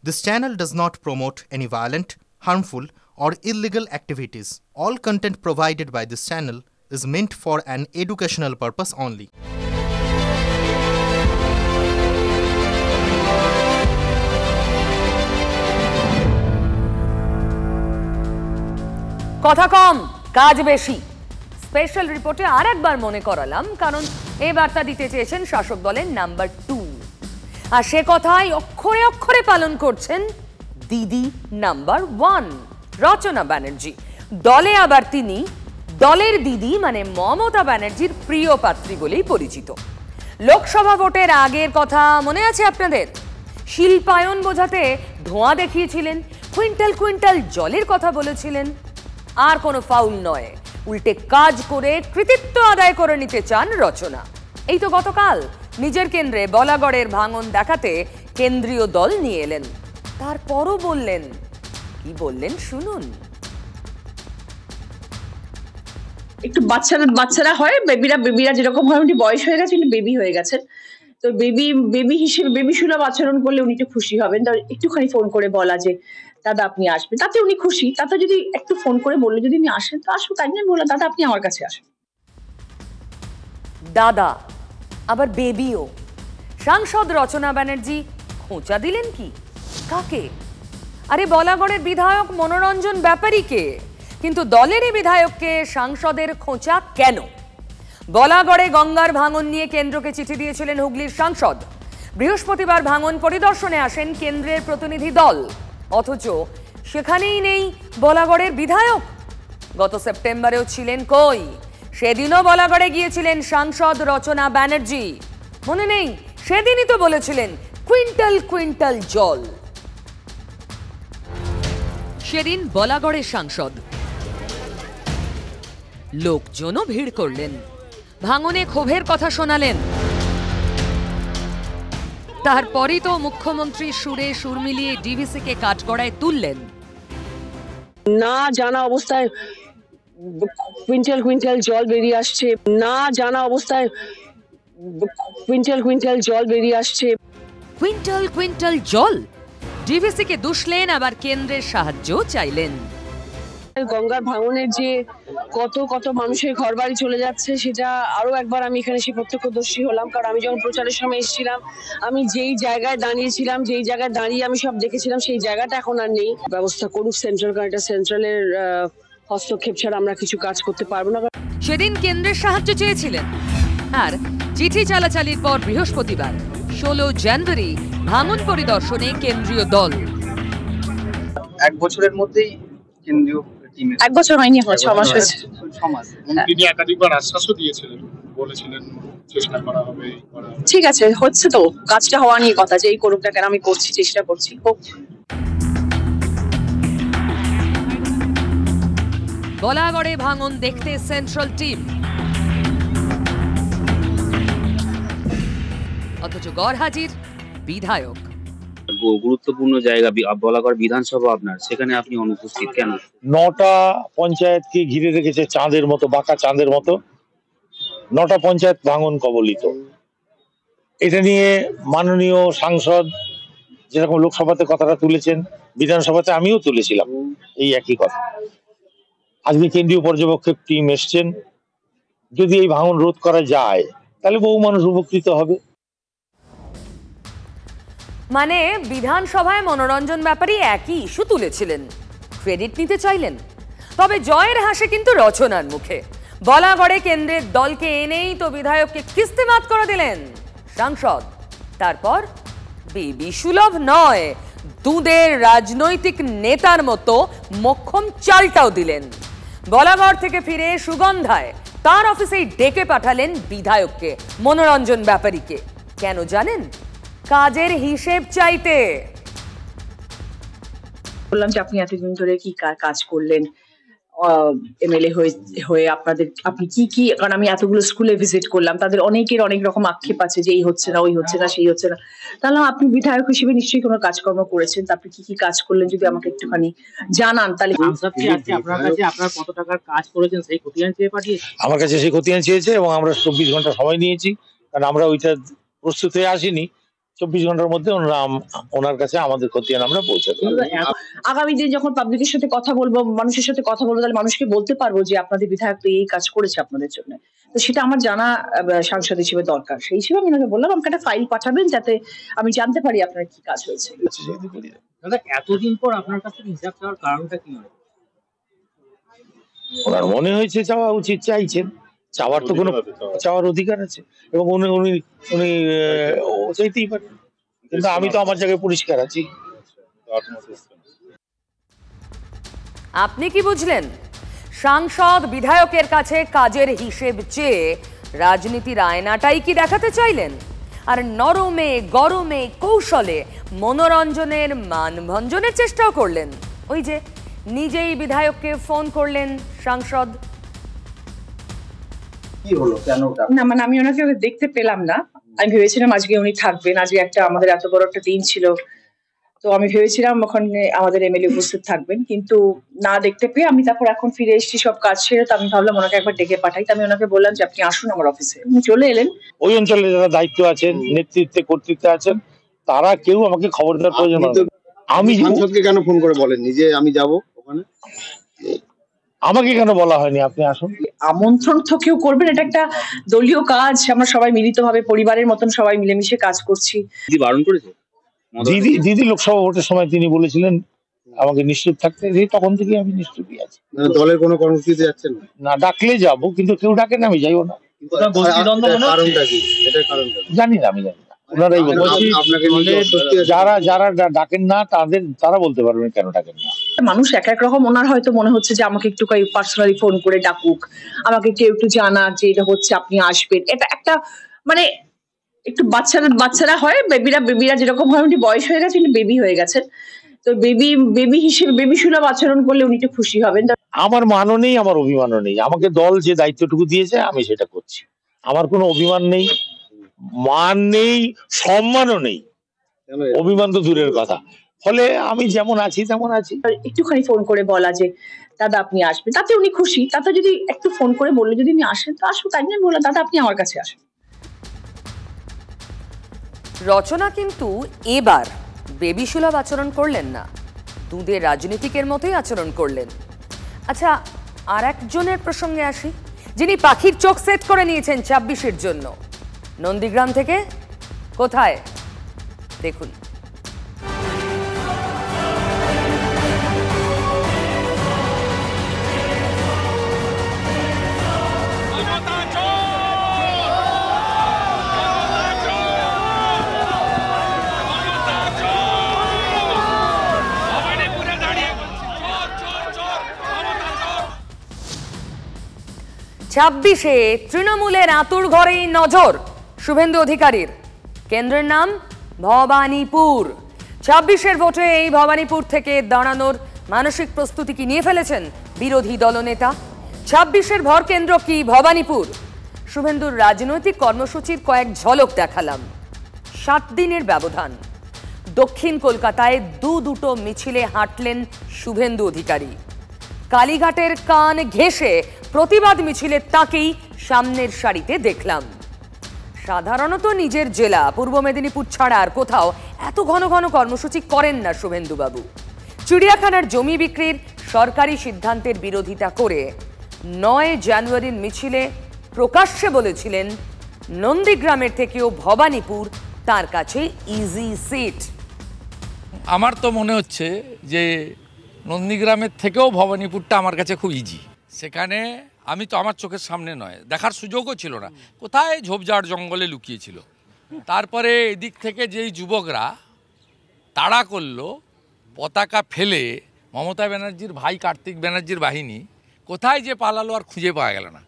This channel does not promote any violent, harmful, or illegal activities. All content provided by this channel is meant for an educational purpose only. কথা কম কাজ বেশি special রিপোর্টে আরেকবার মনে করালাম, কারণ এই বার্তা দিতে চেয়েছেন শাসক দলের নাম্বার 2, আর সে কথাই অক্ষরে অক্ষরে পালন করছেন দিদি নাম্বার 1 রচনা ব্যানার্জি। দলে আবার তিনি দলের দিদি মানে মমতা ব্যানার্জির প্রিয় পাত্রী বলেই পরিচিত। লোকসভা ভোটের আগের কথা মনে আছে আপনাদের? শিল্পায়ন বোঝাতে ধোঁয়া দেখিয়েছিলেন, কুইন্টাল কুইন্টাল জলের কথা বলেছিলেন। আর কোনো ফাউল নয়, উল্টে কাজ করে কৃতিত্ব আদায় করে নিতে চান রচনা। এই তো গতকাল নিজের কেন্দ্রে বলাগড়ের ভাঙন দেখাতে কেন্দ্রীয় দল নিয়ে এলেন। তারপরও বললেন, কি বললেন শুনুন। একটু বাচ্চারা হয়, বেবিরা যেরকম হয়, উনি বয়স হয়ে গেছে, উনি বেবি হয়ে গেছেন, তো বেবি হিসেবে বেবি সুলভ আচরণ করলে উনি একটু খুশি হবেন। তো একটুখানি ফোন করে বলা যে দাদা আপনি আসবেন, তাতে উনি খুশি। তাতে যদি একটু ফোন করে বললে যদি উনি আসেন তো আসুন, তাই জন্য বললাম দাদা আপনি আমার কাছে আসুন। দাদা আবার বেবিও। সাংসদ রচনা ব্যানার্জি খোঁচা দিলেন কি কাকে? আরে বলাগড়ের বিধায়ক মনোরঞ্জন ব্যাপারীকে, কিন্তু দলেরই বিধায়ককে সাংসদের খোঁচা কেন? বলাগড়ে গঙ্গার ভাঙন নিয়ে কেন্দ্রকে চিঠি দিয়েছিলেন হুগলির সাংসদ। বৃহস্পতিবার ভাঙন পরিদর্শনে আসেন কেন্দ্রের প্রতিনিধি দল, অথচ সেখানেই নেই বলাগড়ের বিধায়ক। গত সেপ্টেম্বরেও ছিলেন কই? সেদিনও বলাগড়ে গিয়েছিলেন সাংসদ রচনা ব্যানার্জি, মনে নেই? সেদিনই তো বলেছিলেন কুইন্টাল কুইন্টাল জল। সেদিন বলাগড়ের সাংসদ, লোকজনও ভিড় করলেন, ভাঙনে ক্ষোভের কথা শোনালেন। তারপরই তো মুখ্যমন্ত্রী সুরে সুর মিলিয়ে ডিভিসিকে কাঠগড়ায় তুললেন। না জানা অবস্থায় কুইন্টাল কুইন্টাল জল বেরিয়ে আসছে, না জানা অবস্থায় কুইন্টাল কুইন্টাল জল বেরিয়ে আসছে। কুইন্টাল কুইন্টাল জল, ডিভিসিকে দুষলেন, আবার কেন্দ্রের সাহায্য চাইলেন। গঙ্গার ভাঙনের যে কত কত মানুষের ঘর বাড়ি চলে যাচ্ছে, সেটা আরো একবার আমি এখানে সে প্রত্যক্ষদর্শী হলাম। কারণ আমি যখন প্রচারের সময় এসেছিলাম, আমি যেই জায়গায় দাঁড়িয়েছিলাম, যেই জায়গায় দাঁড়িয়ে আমি সব দেখেছিলাম, সেই জায়গাটা এখন আর নেই। ব্যবস্থা করুক সেন্ট্রাল, কারণ এটা সেন্ট্রালের হস্তক্ষেপ ছাড়া আমরা কিছু কাজ করতে পারবো না। সেদিন কেন্দ্রের সাহায্য চেয়েছিলেন, আর চিঠি চালাচালির পর বৃহস্পতিবার 16 জানুয়ারি ভাঙন পরিদর্শনে কেন্দ্রীয় দল। 1 বছরের মধ্যেই কেন্দ্রীয় টিম। 1 বছর হয়নি, এখন 6 মাস হয়েছে। 6 মাস। তিনি একাধিকবার আশ্বাসও দিয়েছিলেন, বলেছিলেন চেষ্টা করা হবে। ঠিক আছে, হচ্ছে তো, কাজটা হওয়া নিয়ে কথা, যেই করুক না কেন আমি করছি, চেষ্টা করছি। বলাগড়ে ভাঙন দেখতে সেন্ট্রাল টিম, অথচ গড়হাজির বিধায়ক। গুরুত্বপূর্ণ জায়গা বলাগড় বিধানসভা আপনার, সেখানে আপনি অনুপস্থিত কেন? 9টা পঞ্চায়েতকে ঘিরে রেখেছে চাঁদের মতো, বাঁকা চাঁদের মতো। 9টা পঞ্চায়েত ভাঙন কবলিত। এটা নিয়ে মাননীয় সাংসদ যেরকম লোকসভাতে কথাটা তুলেছেন, বিধানসভাতে আমিও তুলেছিলাম এই একই কথা। আজকে কেন্দ্রীয় পর্যবেক্ষক টিম এসছেন। যদি এই ভাঙন রোধ করা যায় তাহলে বহু মানুষ উপকৃত হবে। মানে বিধানসভায় মনোরঞ্জন ব্যাপারী একই ইস্যু তুলেছিলেন, ক্রেডিট নিতে চাইলেন। তবে জয়ের হাসি কিন্তু রচনার মুখে। বলাগড়ে কেন্দ্রের দলকে এনেই তো বিধায়ককে কিস্তিমাত করে দিলেন সাংসদ। তারপর বেবি সুলভ নয়, দুধের রাজনৈতিক নেতার মতো মক্ষম চালটাও দিলেন। বলাগড় থেকে ফিরে সুগন্ধায় তার অফিসেই ডেকে পাঠালেন বিধায়ককে, মনোরঞ্জন ব্যাপারীকে। কেন জানেন? কাজের হিসেব চাইতে। বললাম যে আপনি এতদিন ধরে কি কাজ করলেন এমএলএ হয়ে, আপনি কি, কারণ আমি এতগুলো স্কুলে ভিজিট করলাম, তাদের অনেকের অনেক রকম আক্ষেপ আছে যে এই হচ্ছে না, ওই হচ্ছে না, সেই হচ্ছে না। তাহলে আপনি বিধায়ক হিসেবে নিশ্চয়ই কোনো কাজকর্ম করেছেন, তা আপনি কি কাজ করলেন যদি আমাকে একটুখানি জানান তাহলে। আপনার কাছে আপনার কত টাকার কাজ করেছেন সেই খতিয়ান চেয়ে পাঠিয়েছে? আমার কাছে সেই খতিয়ান চেয়েছে এবং আমরা 24 ঘন্টা সময় নিয়েছি, কারণ আমরা ওইটা প্রস্তুত হয়ে আসিনি। 24 ঘন্টার মধ্যে ওনার কাছে আমাদের খতিয়ান আমরা পৌঁছে দেবো। আগামী দিন যখন পাবলিকের সাথে কথা বলবো, মানুষের সাথে কথা বলবো, তাহলে মানুষকে বলতে পারবো যে আপনাদের বিধায়ক তো এই কাজ করেছে আপনাদের জন্য। তো সেটা আমার জানা সাংসদ হিসেবে দরকার। সেই হিসেবে আমি ওনাকে বললাম আমাকে একটা ফাইল পাঠাবেন যাতে আমি জানতে পারি আপনার কি কাজ হয়েছে। দাদা, এতদিন পর আপনার কাছ থেকে হিসাব চাওয়ার কারণটা কি? ওনার মনে হয়েছে চাওয়া উচিত, চাইছেন, চাওয়ার তো কোনো চাওয়ার অধিকার আছে এবং উনি চাইতেই পারেন, কিন্তু আমি তো আমার জায়গায় পরিষ্কার আছি। আপনি কি বুঝলেন? সাংসদ বিধায়কের কাছে কাজের হিসেব চেয়ে রাজনীতির আয়নাটাই কি দেখাতে চাইলেন? আর নরমে গরমে কৌশলে মনোরঞ্জনের মানভঞ্জনের চেষ্টাও করলেন। ওই যে নিজেই বিধায়ককে ফোন করলেন সাংসদ। কি হলো, কেন? না মানে আমি ওনাকে দেখতে পেলাম না। আমি ভেবেছিলাম আজকে উনি থাকবেন, আজকে একটা আমাদের এত বড় একটা দিন ছিল, তো আমি ভেবেছিলাম ওখানে আমাদের এমএলএ উপস্থিত থাকবেন, কিন্তু না দেখতে পেয়ে আমি তারপর এখন ফিরে এসেছি সব কাজ সেরে। তো আমি ভাবলাম ওনাকে একবার ডেকে পাঠাই। তো আমি ওনাকে বললাম যে আপনি আসুন আমার অফিসে। উনি চলে এলেন। ওই অঞ্চলে যারা দায়িত্ব আছেন, নেতৃত্বে কর্তৃত্বে আছেন, তারা কেউ আমাকে খবর দেওয়ার প্রয়োজন হবে না। আমি সাংসদকে কেন ফোন করে বলেননি যে আমি যাব ওখানে? আমাকে কেন বলা হয়নি আপনি আসুন? আমন্ত্রণ তো কেউ করবেন, এটা একটা দলীয় কাজ। আমরা সবাই মিলিতভাবে পরিবারের মতন সবাই মিলেমিশে কাজ করছি। দিদি বারণ করেছে? দিদি লোকসভা ভোটের সময় তিনি বলেছিলেন আমাকে নিশ্চুপ থাকতে, তখন থেকে আমি নিশ্চুপই আছি। দলের কোনো কর্মসূচিতে যাচ্ছেন না? ডাকলে যাবো, কিন্তু কেউ ডাকে না, আমি যাইও না। কারণটা কি? এটার কারণটা জানি না, আমি জানি না, ওনারাই বলবেন। আপনাকে যারা ডাকেন না তারা বলতে পারবেন কেন ডাকেন না। মানুষ এক এক রকম। ওনার হয়তো মনে হচ্ছে যে আমাকে একটু পার্সোনালি ফোন করে ডাকুক, আমাকে কেউ একটু জানাক যে এটা হচ্ছে, আপনি আসবেন। এটা একটা মানে একটু বাচ্চারা হয়, বেবিরা যেরকম হয়, উনি বয়স হয়ে গেছে, কিন্তু বেবি হয়ে গেছেন। তো বেবি হিসেবে বেবি সুলভ আচরণ করলে উনি একটু খুশি হবেন। আমার মানও নেই, আমার অভিমানও নেই। আমাকে দল যে দায়িত্বটুকু দিয়েছে আমি সেটা করছি। আমার কোনো অভিমান নেই, মান নেই, সম্মানও নেই, অভিমান তো দূরের কথা। ফলে আমি যেমন আছি তেমন আছি। একটুখানি ফোন করে বলা যে দাদা আপনি আসবেন, তাতে উনি খুশি। তাতে যদি একটু ফোন করে বললে যদি উনি আসেন তো আসুন, তাই নিয়ে বললাম দাদা আপনি আমার কাছে আসেন। রচনা কিন্তু এবার বেবি সুলভ আচরণ করলেন না, দুধের রাজনীতিকের মতোই আচরণ করলেন। আচ্ছা, আর একজনের প্রসঙ্গে আসি, যিনি পাখির চোখ সেট করে নিয়েছেন 26-এর জন্য। নন্দীগ্রাম থেকে কোথায় দেখুন। ছাব্বিশে তৃণমূলের আঁতুড় ঘরেই নজর শুভেন্দু অধিকারীর। কেন্দ্রের নাম ভবানীপুর। 26-এর ভোটে এই ভবানীপুর থেকে দাঁড়ানোর মানসিক প্রস্তুতি কি নিয়ে ফেলেছেন বিরোধী দলনেতা? 26-এর ভর কেন্দ্র কি ভবানীপুর? শুভেন্দুর রাজনৈতিক কর্মসূচির কয়েক ঝলক দেখালাম। 7 দিনের ব্যবধান। দক্ষিণ কলকাতায় দুটো মিছিলে হাঁটলেন শুভেন্দু অধিকারী। কালীঘাটের কান ঘেঁষে প্রতিবাদ মিছিলে তাকেই সামনের সারিতে দেখলাম। সাধারণত নিজের জেলা পূর্ব মেদিনীপুর ছাড়া আর কোথাও এত ঘন ঘন কর্মসূচি করেন না শুভেন্দুবাবু। চিড়িয়াখানার জমি বিক্রির সরকারি সিদ্ধান্তের বিরোধিতা করে 9 জানুয়ারির মিছিলে প্রকাশ্যে বলেছিলেন নন্দীগ্রামের থেকেও ভবানীপুর তার কাছে ইজি সিট। আমার তো মনে হচ্ছে যে নন্দীগ্রামের থেকেও ভবানীপুরটা আমার কাছে খুব ইজি। সেখানে আমি তো আমার চোখের সামনে নয়, দেখার সুযোগও ছিল না, কোথায় ঝোপঝাড় জঙ্গলে লুকিয়েছিল। তারপরে এদিক থেকে যেই যুবকরা তাড়া করলো পতাকা ফেলে, মমতা ব্যানার্জির ভাই কার্তিক ব্যানার্জির বাহিনী কোথায় যে পালালো আর খুঁজে পাওয়া গেল না।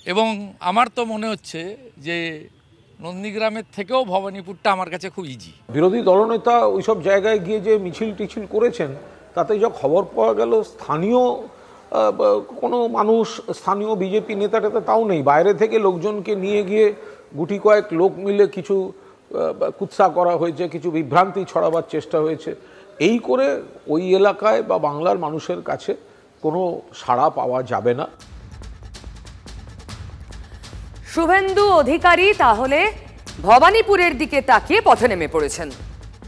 এবং আমার তো মনে হচ্ছে যে নন্দীগ্রামের থেকেও ভবানীপুরটা আমার কাছে খুব ইজি। বিরোধী দলনেতা ওইসব জায়গায় গিয়ে যে মিছিল টিছিল করেছেন, তাতে যা খবর পাওয়া গেল স্থানীয় কোনো মানুষ, স্থানীয় বিজেপি নেতা টেতা তাও নেই, বাইরে থেকে লোকজনকে নিয়ে গিয়ে গুটি কয়েক লোক মিলে কিছু কুৎসা করা হয়েছে, কিছু বিভ্রান্তি ছড়াবার চেষ্টা হয়েছে। এই করে ওই এলাকায় বা বাংলার মানুষের কাছে কোনো সাড়া পাওয়া যাবে না। শুভেন্দু অধিকারী তাহলে ভবানীপুরের দিকে তাকিয়ে পথে নেমে পড়েছেন।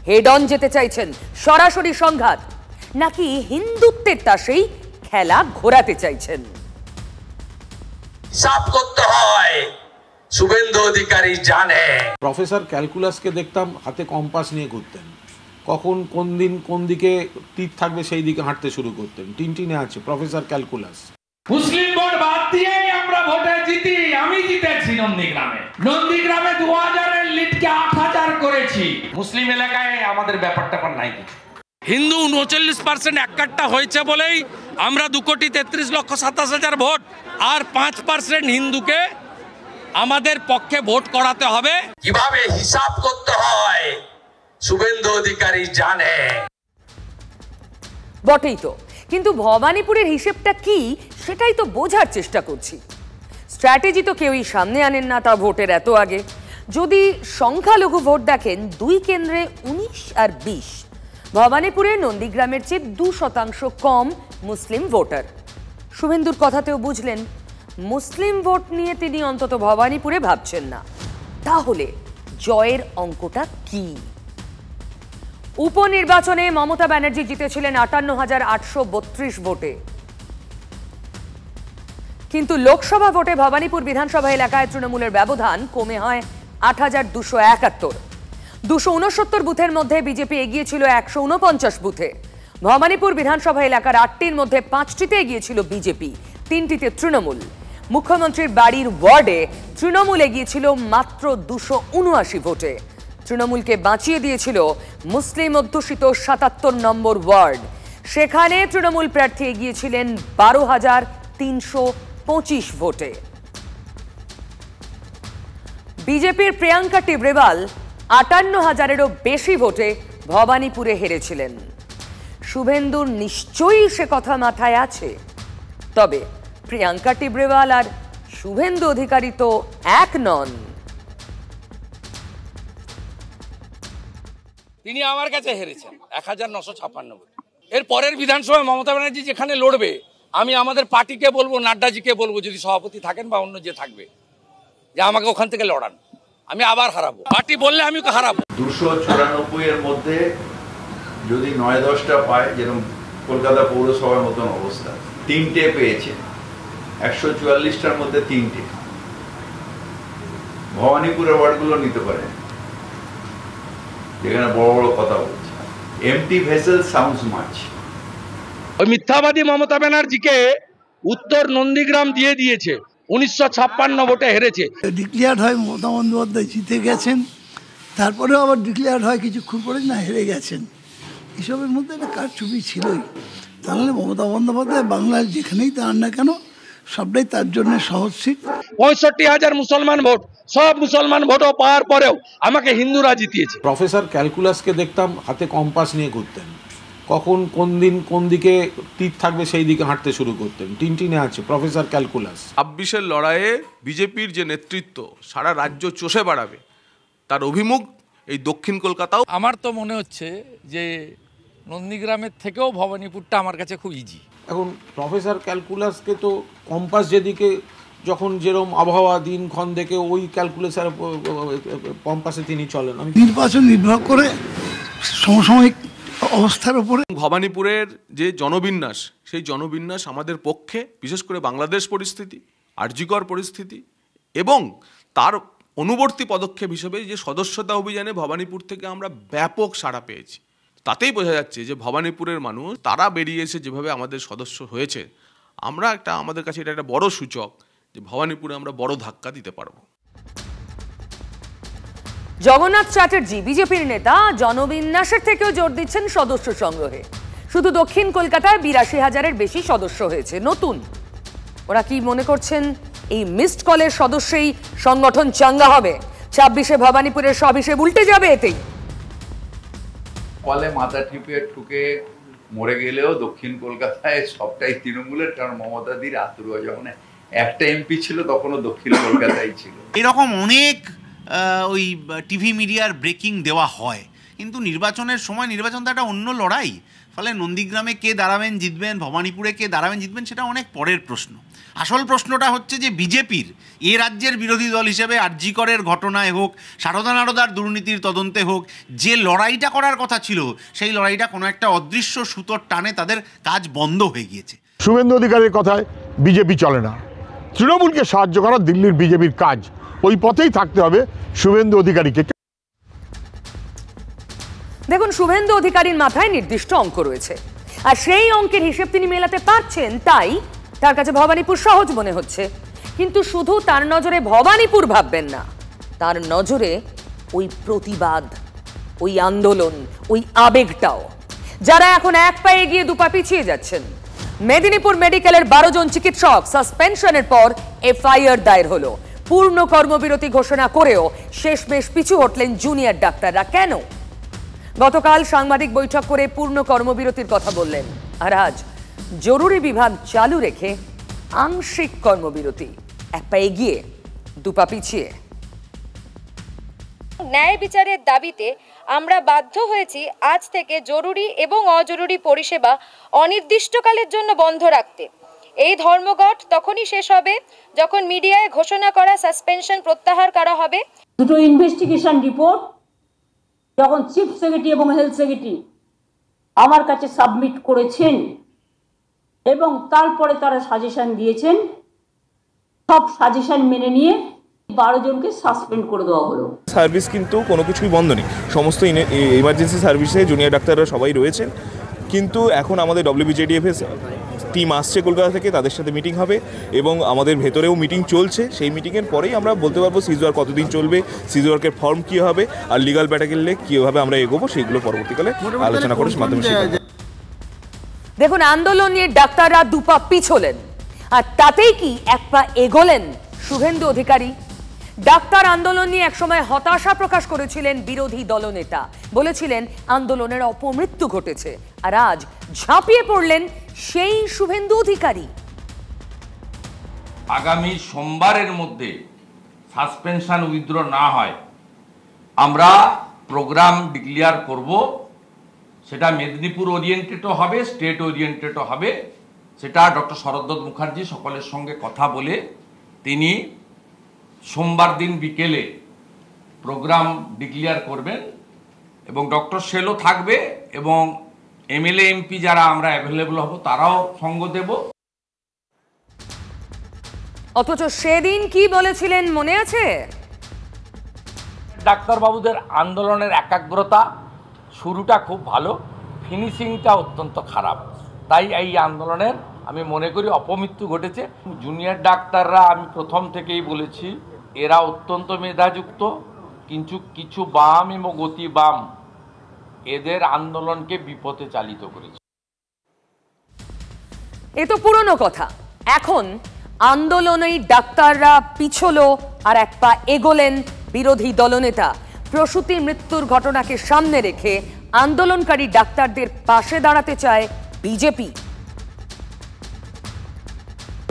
হেড অন যেতে চাইছেন, সরাসরি সংঘাত, নাকি হিন্দুত্বের তাসেই খেলা ঘোরাতে চাইছেন? হিসাব করতে হয়, শুভেন্দু অধিকারী জানে। প্রফেসর ক্যালকুলাসকে দেখতাম হাতে কম্পাস নিয়ে ঘুরতেন, কখন কোন দিন কোন দিকে তীর থাকবে সেই দিকে হাঁটতে শুরু করতেন। টিনটিনে আছে প্রফেসর ক্যালকুলাস। মুসলিম ভোট বাদ দিয়ে আমরা ভোটে জিতি, আমি জিতেছি নন্দীগ্রামে। নন্দীগ্রামে 2000-এর লিডকে 8000 করেছি। মুসলিম এলাকায় আমাদের ব্যাপারটা নাই। হিন্দু 39% একাট্টা হয়েছে বলেই আমরা 2,33,27,000 ভোট, আর 5% হিন্দুকে আমাদের পক্ষে ভোট করাতে হবে। কিভাবে হিসাব করতে হয় শুভেন্দু অধিকারী জানে। বটেই তো, কিন্তু ভবানীপুরের হিসেবটা কি সেটাই তো বোঝার চেষ্টা করছি। স্ট্র্যাটেজি তো কেউই সামনে আনেন না, তা ভোটের এত আগে। যদি সংখ্যালঘু ভোট দেখেন, 2 কেন্দ্রে 19 আর 20। ভবানীপুরে নন্দীগ্রামের চেয়ে 2% কম মুসলিম ভোটার। শুভেন্দুর কথাতেও বুঝলেন মুসলিম ভোট নিয়ে তিনি অন্তত ভবানীপুরে ভাবছেন না। তাহলে জয়ের অঙ্কটা কি? উপনির্বাচনে মমতা ব্যানার্জি জিতেছিলেন 58,832 ভোটে, কিন্তু লোকসভা ভোটে ভবানীপুর বিধানসভা এলাকায় তৃণমূলের ব্যবধান কমে হয় 8,271। 269 বুথের মধ্যে বিজেপি এগিয়ে ছিল 149 বুথে। ভবানীপুর বিধানসভা এলাকার 8টির মধ্যে 5টিতে এগিয়েছিল বিজেপি, 3টিতে তৃণমূল। মুখ্যমন্ত্রীর বাড়ির ওয়ার্ডে তৃণমূল এগিয়েছিল মাত্র 279 ভোটে। তৃণমূলকে বাঁচিয়ে দিয়েছিল মুসলিম অধ্যুষিত 77 নম্বর ওয়ার্ড। সেখানে তৃণমূল প্রার্থী এগিয়েছিলেন 12,325 ভোটে। বিজেপির প্রিয়াঙ্কা টিব্রেওয়াল 58,000-এরও বেশি ভোটে ভবানীপুরে হেরেছিলেন। শুভেন্দুর নিশ্চয়ই সে কথা মাথায় আছে। তবে প্রিয়াঙ্কা টিব্রেওয়াল আর শুভেন্দু অধিকারী তো এক নন। তিনি আমার কাছে হেরেছেন 1956 ভোট। এর পরের বিধানসভায় মমতা ব্যানার্জি যেখানে লড়বে, আমি আমাদের পার্টিকে বলবো, নাড্ডাজিকে বলবো, যদি সভাপতি থাকেন বা অন্য যে থাকবে, যে আমাকে ওখান থেকে লড়ান, আমি আবার হারাবো। পার্টি বললে আমি ওকে হারাবো। 294 এর মধ্যে যদি 9-10টা পায়, যেরকম কলকাতা পৌরসভার মতন অবস্থা, 3টে পেয়েছে। 144টার মধ্যে 3টে। ভবানীপুরের ওয়ার্ডগুলো নিতে পারে, যেখানে বড় বড় কথা বলছে। Empty vessel sounds much. ওই মিথ্যাবাদী মমতা ব্যানার্জিকে উত্তর নন্দীগ্রাম দিয়ে দিয়েছে, 1956 ভোটে হেরেছে। ডিক্লেয়ার হয় মমতা বন্দ্যোপাধ্যায় জিতে গেছেন, তারপরেও আবার ডিক্লেয়ার হয় কিছুক্ষণ পরে না হেরে গেছেন। এসবের মধ্যে একটা কারচুপি ছিলই। তাহলে মমতা বন্দ্যোপাধ্যায় বাংলার যেখানেই দাঁড়ান না কেন, সবটাই তার জন্য সহজ সিট। 65,000 মুসলমান ভোট, সব মুসলমান ভোটও পাওয়ার পরেও আমাকে হিন্দুরা জিতিয়েছে। প্রফেসর ক্যালকুলাসকে দেখতাম হাতে কম্পাস নিয়ে ঘুরতেন, কখন কোন দিন কোন দিকে তীর থাকবে সেই দিকে হাঁটতে শুরু করতেন। টিনটিনে আছে প্রফেসর ক্যালকুলাস। 26-এর লড়াইয়ে বিজেপির যে নেতৃত্ব সারা রাজ্য চষে বেড়াবে, তার অভিমুখ এই দক্ষিণ কলকাতাও। আমার তো মনে হচ্ছে যে নন্দীগ্রামের থেকেও ভবানীপুরটা আমার কাছে খুব ইজি। এখন প্রফেসর ক্যালকুলাসকে তো কম্পাস যেদিকে, যখন যেরকম আবহাওয়া দিনক্ষণ দেখে ওই ক্যালকুলেশন কম্পাসে তিনি চলেন। নির্বাচন নির্ভর করে সমসাময়িক অবস্থার উপরে। ভবানীপুরের যে জনবিন্যাস, সেই জনবিন্যাস আমাদের পক্ষে, বিশেষ করে বাংলাদেশ পরিস্থিতি, আরজিকর পরিস্থিতি এবং তার অনুবর্তী পদক্ষেপ হিসেবে যে সদস্যতা অভিযানে ভবানীপুর থেকে আমরা ব্যাপক সাড়া পেয়েছি, তাতেই বোঝা যাচ্ছে যে ভবানীপুরের মানুষ তারা বেরিয়ে এসে যেভাবে আমাদের সদস্য হয়েছে, আমরা আমাদের কাছে এটা একটা বড় সূচক যে ভবানীপুরে আমরা বড় ধাক্কা দিতে পারবো। জগন্নাথ চ্যাটার্জি বিজেপির নেতা জনবিন্যাসের থেকেও জোর দিচ্ছেন সদস্য সংগ্রহে। শুধু দক্ষিণ কলকাতায় 82,000-এর বেশি সদস্য হয়েছে নতুন। ওরা কি মনে করছেন এই মিসড কলের সদস্যেই সংগঠন চাঙ্গা হবে? 26-এ ভবানীপুরের সব হিসেব উল্টে যাবে এতেই। কলে মাথা টিপে ঠুকে মরে গেলেও দক্ষিণ কলকাতায় সবটাই তৃণমূলের, কারণ মমতা দির আতুরা যখন একটা এমপি ছিল তখনও দক্ষিণ কলকাতায় ছিল। এরকম অনেক ওই টিভি মিডিয়ার ব্রেকিং দেওয়া হয়, কিন্তু নির্বাচনের সময় নির্বাচন তো একটা অন্য লড়াই, ফলে নন্দীগ্রামে কে দাঁড়াবেন জিতবেন, ভবানীপুরে কে দাঁড়াবেন জিতবেন সেটা অনেক পরের প্রশ্ন। আসল প্রশ্নটা হচ্ছে যে বিজেপির এ রাজ্যের বিরোধী দল হিসেবে আরজি করের ঘটনায় হোক, সারদা নারদার দুর্নীতির তদন্তে হোক, যে লড়াইটা করার কথা ছিল সেই লড়াইটা কোনো একটা অদৃশ্য সুতোর টানে তাদের কাজ বন্ধ হয়ে গিয়েছে। শুভেন্দু অধিকারীর কথায় বিজেপি চলে না, তৃণমূলকে সাহায্য করা দিল্লির বিজেপির কাজ, ওই পথেই থাকতে হবে শুভেন্দু অধিকারীকে। দেখুন, শুভেন্দু অধিকারীর মাথায় নির্দিষ্ট অঙ্ক রয়েছে, আর সেই অঙ্কের হিসেব তিনি মেলাতে পারছেন, তাই তার কাছে ভবানীপুর সহজ মনে হচ্ছে। কিন্তু শুধু তার নজরে ভবানীপুর ভাববেন না, তার নজরে ওই প্রতিবাদ, ওই আন্দোলন, ওই আবেগটাও। যারা এখন এক পা এগিয়ে দু পা পিছিয়ে যাচ্ছেন। মেদিনীপুর মেডিকেলের 12 জন চিকিৎসক সাসপেনশনের পর এফআইআর দায়ের হলো। পূর্ণ কর্মবিরতি ঘোষণা করেও শেষমেশ পিছু হটলেন জুনিয়র ডাক্তাররা। কেন? গতকাল সাংবাদিক বৈঠক করে পূর্ণ কর্মবিরতির কথা বললেন, আর আজ জরুরি বিভাগ চালু রেখে আংশিক কর্মবিরতি। এক পা এগিয়ে দু পা পিছিয়ে। ন্যায় বিচারের দাবিতে আমরা বাধ্য হয়েছি আজ থেকে জরুরি এবং অজরুরি পরিষেবা অনির্দিষ্টকালের জন্য বন্ধ রাখতে। এই ধর্মঘট তখনই শেষ হবে যখন মিডিয়ায় ঘোষণা করা সাসপেনশন প্রত্যাহার করা হবে। দুটো ইনভেস্টিগেশন রিপোর্ট যখন চিফ সেক্রেটারি এবং হেলথ সেক্রেটারি আমার কাছে সাবমিট করেছেন এবং তারপরে তারা সাজেশন দিয়েছেন, সব সাজেশন মেনে নিয়ে 12 জনকে সাসপেন্ড করে দেওয়া হলো। সার্ভিস কিন্তু কোনো কিছুই বন্ধ নেই, সমস্ত ইমার্জেন্সি সার্ভিসে জুনিয়র ডাক্তাররা সবাই রয়েছেন। কিন্তু এখন আমাদের WBJDF টিম আসছে কলকাতা থেকে, তাদের সাথে মিটিং হবে এবং আমাদের ভেতরেও মিটিং চলছে। সেই মিটিংয়ের পরেই আমরা বলতে পারবো সিজওয়ার কতদিন চলবে, সিজওয়ার্কের ফর্ম কী হবে, আর লিগাল ব্যাটাকেলে কীভাবে আমরা এগোবো, সেগুলো পরবর্তীকালে আলোচনা করে মাধ্যমে। দেখুন, আন্দোলন নিয়ে ডাক্তাররা দুপা পিছলেন, আর তাতেই কি এক পা এগোলেন শুভেন্দু অধিকারী। ডাক্তার আন্দোলন নিয়ে একসময় হতাশা প্রকাশ করেছিলেন বিরোধী দলনেতা, বলেছিলেন আন্দোলনের অপমৃত্যু ঘটেছে। আর আজ ঝাঁপিয়ে পড়লেন সেই শুভেন্দু অধিকারী। আগামী সোমবারের মধ্যে সাসপেনশন উইথড্র না হয় আমরা প্রোগ্রাম ডিক্লেয়ার করব। সেটা মেদিনীপুর ওরিয়েন্টেডও হবে, স্টেট ওরিয়েন্টেডও হবে। সেটা ডক্টর শরদ্দত্ত মুখার্জি সকলের সঙ্গে কথা বলে তিনি সোমবার দিন বিকেলে প্রোগ্রাম ডিক্লেয়ার করবেন এবং ডক্টর সেলও থাকবে এবং MLA MP যারা আমরা অ্যাভেলেবল হব তারাও সঙ্গ দেব। অথচ সেদিন কি বলেছিলেন মনে আছে? ডাক্তারবাবুদের আন্দোলনের একাগ্রতা শুরুটা খুব ভালো, ফিনিশিংটা অত্যন্ত খারাপ। তাই এই আন্দোলনের আমি মনে করি অপমৃত্যু ঘটেছে। জুনিয়র ডাক্তাররা, আমি প্রথম থেকেই বলেছি, এরা অত্যন্ত মেধাযুক্ত, কিন্তু কিছু বাম এবং অতি বাম এদের আন্দোলনকে বিপথে চালিত করেছে। এ তো পুরনো কথা। এখন আন্দোলনেই ডাক্তাররা পিছলো আর এক পা এগোলেন বিরোধী দলনেতা। প্রসূতি মৃত্যুর ঘটনাকে সামনে রেখে আন্দোলনকারী ডাক্তারদের পাশে দাঁড়াতে চায় বিজেপি।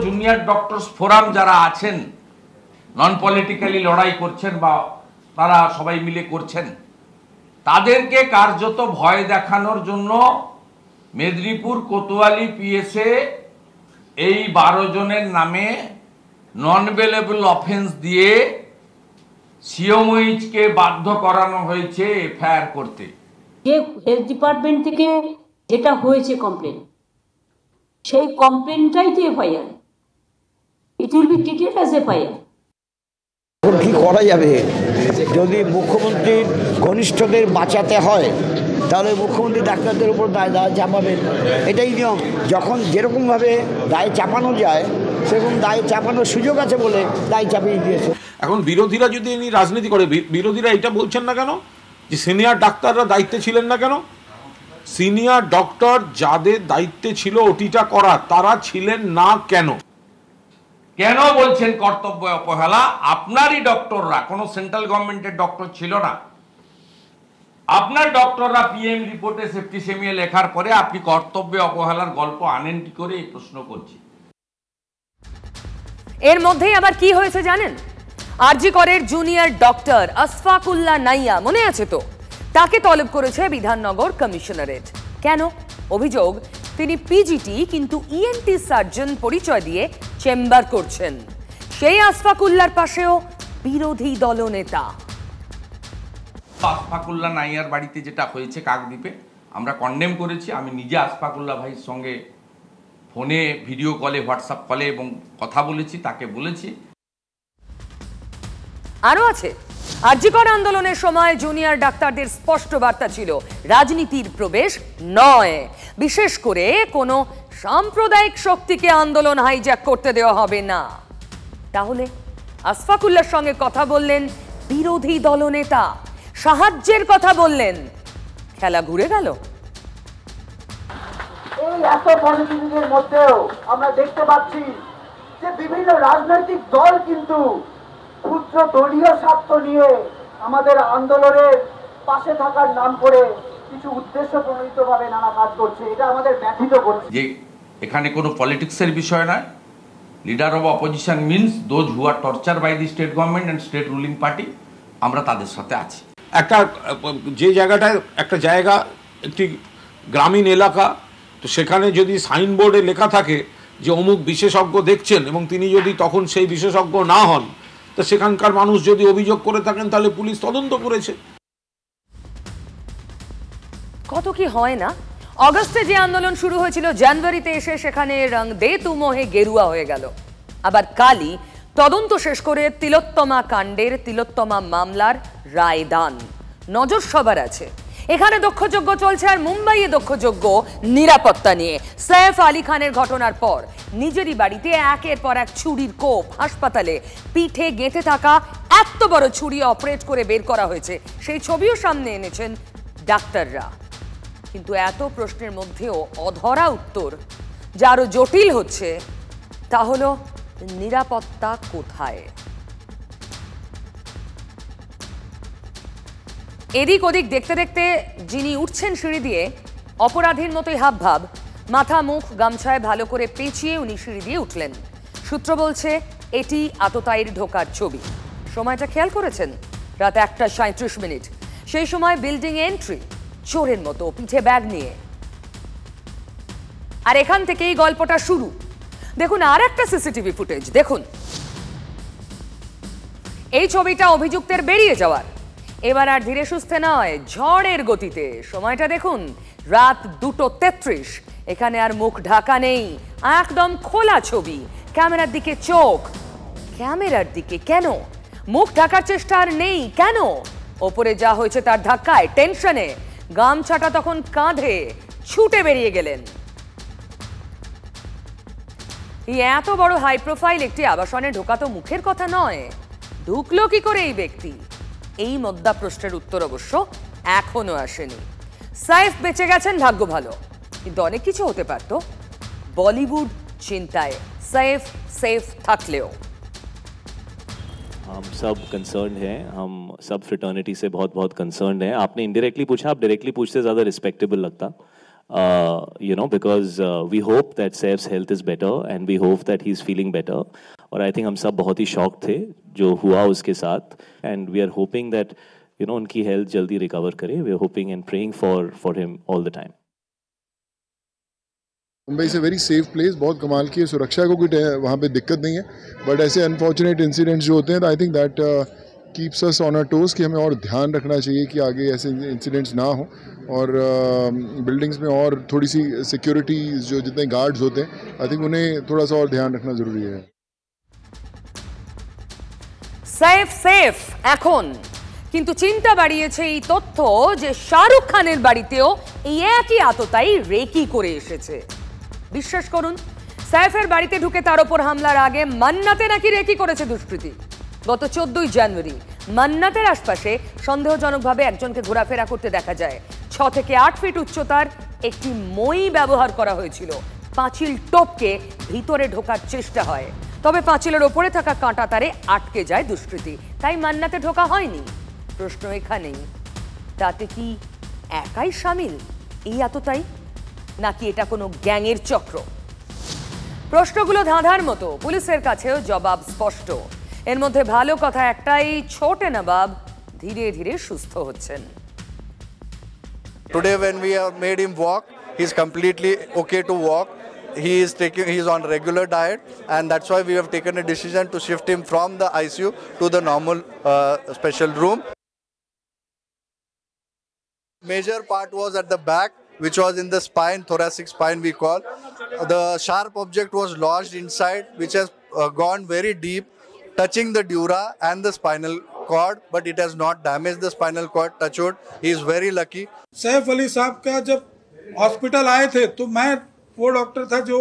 জুনিয়র ডক্টরস ফোরাম যারা আছেন, নন পলিটিক্যালি লড়াই করছেন বা তারা সবাই মিলে করছেন, তাদেরকে কার্যত ভয় দেখানোর জন্য মেদিনীপুর কোতোয়ালি পিএসএ এই 12 জনের নামে নন বেলেবল অফেন্স দিয়ে সিওমইচকে বাধ্য করানো হয়েছে এফআইআর করতে। যে হেলথ ডিপার্টমেন্ট থেকে যেটা হয়েছে কমপ্লেন, সেই কমপ্লেনটাই তো FIR. It will be treated as FIR. এখন কি করা যাবে? যদি মুখ্যমন্ত্রীর ঘনিষ্ঠদের বাঁচাতে হয় তাহলে মুখ্যমন্ত্রী ডাক্তারদের উপর দায় চাপাবেন, এটাই নিয়ম। যখন যেরকমভাবে দায় চাপানো যায় সেরকম দায় চাপানোর সুযোগ আছে বলে দায় চাপিয়ে দিয়েছে। এখন বিরোধীরা যদি ইনি রাজনীতি করে, বিরোধীরা এটা বলছেন না কেন যে সিনিয়র ডাক্তাররা দায়িত্বে ছিলেন না কেন? সিনিয়র ডক্টর যাদের দায়িত্বে ছিল ওটিটা করা, তারা ছিলেন না কেন? কেন বলছেন কর্তব্য অবহেলা? আপনারই ডক্টররা, কোনো সেন্ট্রাল গভর্নমেন্টের ডক্টর ছিল না। আপনার ডক্টররা PM রিপোর্টে সেপ্টিসেমিয়া লেখার পরে আপনি কর্তব্য অবহেলার গল্প আনেন কি করে, এই প্রশ্ন করছি। এর মধ্যেই আবার কি হয়েছে জানেন? আরজি করের জুনিয়র ডক্টর আশফাকুল্লাহ নাইয়া, মনে আছে তো, তাকে তলব করেছে বিধাননগর কমিশনারেট। কেন? অভিযোগ, তিনি পিজিটি কিন্তু ইএনটি সার্জন পরিচয় দিয়ে চেম্বার করছেন। সেই আশফাকুল্লার পাশেও বিরোধী দলনেতা। আশফাকুল্লা নাইয়ার বাড়িতে যেটা হয়েছে কাকদ্বীপে, আমরা কন্ডেম করেছি। আমি নিজে আশফাকুল্লা ভাইয়ের সঙ্গে ফোনে, ভিডিও কলে, হোয়াটসঅ্যাপ কলে এবং কথা বলেছি, তাকে বলেছি। আরো আছে, আরজিকর আন্দোলনের সময় জুনিয়র ডাক্তারদের স্পষ্ট বার্তা ছিল, রাজনীতির প্রবেশ নয়, বিশেষ করে কোনো সাম্প্রদায়িক শক্তিকে আন্দোলন হাইজ্যাক করতে দেওয়া হবে না। তাহলে আশফাকুল্লার সঙ্গে কথা বললেন বিরোধী দলনেতা, সাহায্যের কথা বললেন, খেলা ঘুরে গেল। এই এত পরিস্থিতির মধ্যেও আমরা দেখতে পাচ্ছি যে বিভিন্ন রাজনৈতিক দল কিন্তু ক্ষুদ্র দলীয় স্বার্থ নিয়ে আমাদের আন্দোলনের পাশে থাকার নাম করে কিছু উদ্দেশ্য প্রণোদিতভাবে নানা কাজ করছে। এটা আমাদের ব্যথিত করছে। যে এখানে কোনো পলিটিক্সের বিষয় নয়। Leader of opposition means those who are torture by the state government and state ruling party. আমরা তাদের সাথে আছি। একটা যে জায়গাটায় একটা জায়গা একটি গ্রামীণ এলাকা, তো সেখানে যদি সাইনবোর্ডে লেখা থাকে যে অমুক বিশেষজ্ঞ দেখছেন এবং তিনি যদি তখন সেই বিশেষজ্ঞ না হন, তো সেখানকার মানুষ যদি অভিযোগ করে থাকেন তাহলে পুলিশ তদন্ত করেছে। কত কি হয় না। অগস্টে যে আন্দোলন শুরু হয়েছিল, জানুয়ারিতে এসে সেখানে রং দে তুমোহে গেরুয়া হয়ে গেল। আবার কালই তদন্ত শেষ করে তিলোত্তমা কাণ্ডের, তিলোত্তমা মামলার রায়দান। নজর সবার আছে। এখানে দক্ষযজ্ঞ চলছে, আর মুম্বাইয়ে দক্ষযজ্ঞ নিরাপত্তা নিয়ে। সৈয়ফ আলী খানের ঘটনার পর নিজেরই বাড়িতে একের পর এক ছুরির কোপ, হাসপাতালে পিঠে গেঁথে থাকা এত বড় ছুরি অপারেট করে বের করা হয়েছে, সেই ছবিও সামনে এনেছেন ডাক্তাররা। কিন্তু এত প্রশ্নের মধ্যেও অধরা উত্তর যা আরো জটিল হচ্ছে, তা হলো নিরাপত্তা কোথায়। এদিক ওদিক দেখতে দেখতে যিনি উঠছেন সিঁড়ি দিয়ে, অপরাধীর মতোই হাবভাব, মাথা মুখ গামছায় ভালো করে পেঁচিয়ে উনি সিঁড়ি দিয়ে উঠলেন। সূত্র বলছে এটি আততায়ীর ঢোকার ছবি। সময়টা খেয়াল করেছেন? রাত 1:37। সেই সময় বিল্ডিং এন্ট্রি, চোরের মতো পিঠে ব্যাগ নিয়ে। আর এখান থেকেই গল্পটা শুরু। দেখুন আর একটা সিসিটিভি ফুটেজ দেখুন। এই ছবিটা অভিযুক্তের বেরিয়ে যাওয়ার। এবার আর ধীরে সুস্থে নয়, ঝড়ের গতিতে। সময়টা দেখুন, রাত 2:33। এখানে আর মুখ ঢাকা নেই, একদম খোলা ছবি। ক্যামেরার দিকে চোখ। ক্যামেরার দিকে কেন? মুখ ঢাকার চেষ্টা আর নেই কেন? ওপরে যা হয়েছে তার ধাক্কায়, টেনশনে গামছাটা তখন কাঁধে, ছুটে বেরিয়ে গেলেন। এত বড় হাই প্রোফাইল একটি আবাসনে ঢোকা তো মুখের কথা নয়। ঢুকলো কি করে এই ব্যক্তি? এই মদ্দা প্রশ্নের উত্তর অবশ্য এখনো আসেনি। সাইফ বেঁচে গেছেন, ভাগ্য ভালো, কিন্তু অনেক কিছু হতে পারত। বলিউড চিন্তায় সাইফ সেফ থাকলেও हम सब कंसर्न हैं, हम सब फ्रेटर्निटी से बहुत बहुत कंसर्न हैं। आपने इनडायरेक्टली पूछा, आप डायरेक्टली पूछते ज़्यादा रिस्पेक्टेबल लगता, you know, because we hope that Saif's health is better and we hope that he's feeling better. और I think हम सब बहुत ही शॉक थे जो हुआ उसके साथ, and we are hoping that you know उनकी health जल्दी recover करे. We are hoping and praying for him all the time. Mumbai से वेरी सेफ प्लेस, बहुत कमाल की है, सुरक्षा को कोई वहाँ पे दिक्कत नहीं है, बट ऐसे अनफॉर्चुनेट इंसिडेंट्स जो होते हैं, I think that keeps us on a toes कि हमें और ध्यान रखना चाहिए कि आगे ऐसे इंसिडेंट्स ना हो, और बिल्डिंग्स में और थोड़ी सी सिक्योरिटी, जो जितने गार्ड्स होते हैं, आई थिंक उन्हें थोड़ा सा और ध्यान रखना ज़रूरी है। সেফ সেফ এখন, কিন্তু চিন্তা বাড়িয়েছে এই তথ্য যে শাহরুখ খানের বাড়িতেও এই একই আততায়ী রেকি করে এসেছে। বিশ্বাস করুন, সাইফের বাড়িতে ঢুকে তার উপর হামলার আগে মান্নাতে নাকি রেকি করেছে দুষ্কৃতী। গত 14 জানুয়ারি মান্নাতের আশপাশে সন্দেহজনকভাবে একজনকে ঘোরাফেরা করতে দেখা যায়। 6 থেকে 8 ফিট উচ্চতার একটি মই ব্যবহার করা হয়েছিল। পাঁচিল টপকে ভিতরে ঢোকার চেষ্টা হয়, তবে পাঁচিলের ওপরে থাকা কাঁটা তারে আটকে যায় দুষ্কৃতী, তাই মান্নাতে ঢোকা হয়নি। প্রশ্ন এখানেই, তাতে কি একাই শামিল এই আততায়ী, নাকি এটা কোনো গ্যাংয়ের চক্র? প্রশ্নগুলো ধাঁধার মতো, পুলিশের কাছেও জবাব স্পষ্ট। এর মধ্যে ভালো কথা একটাই, ছোটে নবাব ধীরে ধীরে সুস্থ হচ্ছেন। Today when we have made him walk, he's completely okay to walk. He's on regular diet, and that's why we have taken a decision to shift him from the ICU to the normal special room. Major part was at the back, which was in the spine, thoracic spine we call. The sharp object was lodged inside, which has gone very deep, touching the dura and the spinal cord, but it has not damaged the spinal cord. Touch wood, he is very lucky. Saif Ali साहब का जब hospital आए थे तो मैं वो doctor था जो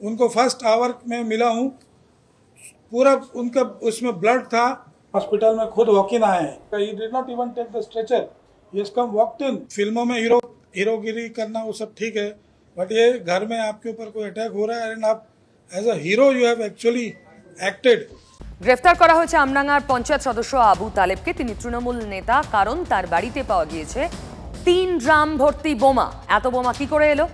उनको फर्स्ट आवर में मिला हूँ। पूरा उनका उसमें ब्लड था। हॉस्पिटल में खुद वॉक इन आए हैं। He did not even take the stretcher. He has come walked in. फिल्मों में हीरोगिरी करना वो सब ठीक है, बट ये घर में आपके ऊपर कोई अटैक हो रहा है एंड आप as a hero you have actually acted. গ্রেফতার করা হয়েছে আমডাঙ্গার পঞ্চায়েত সদস্য আবু তালেবকে। তিনি তৃণমূল নেতা, কারণ তার বাড়িতে পাওয়া গিয়েছে 3 ড্রাম ভর্তি বোমা। এত বোমা কি করে এলো?